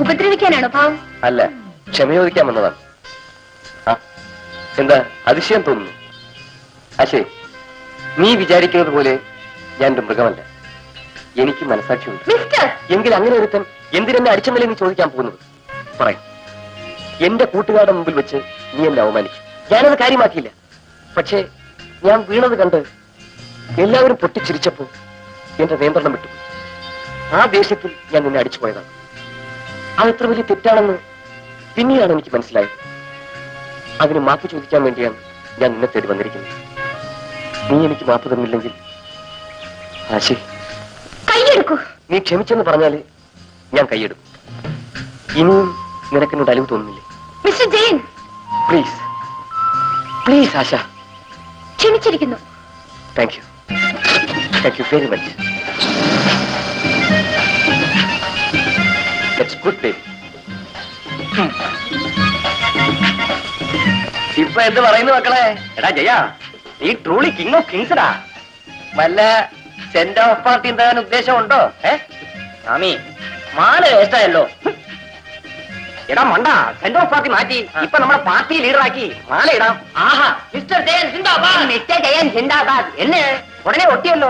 ഉപദ്രവിക്കാനാണോ ഭാവം? അല്ല, ക്ഷമ ചോദിക്കാൻ വന്നതാണ്. എന്താ അതിശയം തോന്നുന്നു? അശേ, നീ വിചാരിക്കുന്നത് പോലെ ഞാൻ ഒരു മൃഗമല്ല. എനിക്ക് മനസാക്ഷിയുണ്ട്. എങ്കിൽ അങ്ങനെ ഒരുത്തൻ എന്തിനെന്നെ അടിച്ചെന്നല്ലേ നീ ചോദിക്കാൻ പോകുന്നത്? പറയും. എന്റെ കൂട്ടുകാരുടെ മുമ്പിൽ വെച്ച് നീ എന്നെ അവമാനിച്ചു. ഞാനത് കാര്യമാക്കിയില്ല. പക്ഷേ ഞാൻ വീണത് കണ്ട് എല്ലാവരും പൊട്ടിച്ചിരിച്ചപ്പോ എന്റെ നിയന്ത്രണം വിട്ടു. ആ ദേഷ്യത്തിൽ ഞാൻ നിന്നെ അടിച്ചു പോയതാണ്. അതെത്ര വലിയ തെറ്റാണെന്ന് പിന്നീടാണ് എനിക്ക് മനസ്സിലായത്. അതിന് മാപ്പ് ചോദിക്കാൻ വേണ്ടിയാണ് ഞാൻ നിന്നെ തേടി വന്നിരിക്കുന്നത്. നീ എനിക്ക് മാപ്പ് തന്നില്ലെങ്കിൽ ആശേ, കൈയെടുക്കൂ. നീ ക്ഷമിച്ചെന്ന് പറഞ്ഞാല് ഞാൻ കൈയെടുക്കും. ഇനിയും നിനക്കെന്നോട് അലിവ് തോന്നുന്നില്ലേ? Mister Jain, please please Asha. ക്ഷമിച്ചിരിക്കുന്നു. Thank you, thank you very much. It's good day. ഇപ്പൊ എന്ത് പറയുന്നു മക്കളെ? എടാ ജയ, നീ ട്രൂളി കിങ് ഓഫ് കിങ്സ്ഡാ. വല്ല സെന്റ് ഓഫ് പാർട്ടി എന്താകാൻ ഉദ്ദേശമുണ്ടോ? സ്വാമി, മാല വേസ്റ്റായല്ലോ. എടാ മണ്ട, സെന്റ് ഓഫ് പാർട്ടി മാറ്റി ഇപ്പൊ നമ്മുടെ പാർട്ടി ലീഡറാക്കി മാല ഇടാം. ആഹാ, മിസ്റ്റർ ജയൻ ജിന്ദാബാദ്. മിസ്റ്റർ ജയൻ ജിന്ദാബാദ് എന്ന് ഉടനെ ഒട്ടിയല്ലോ.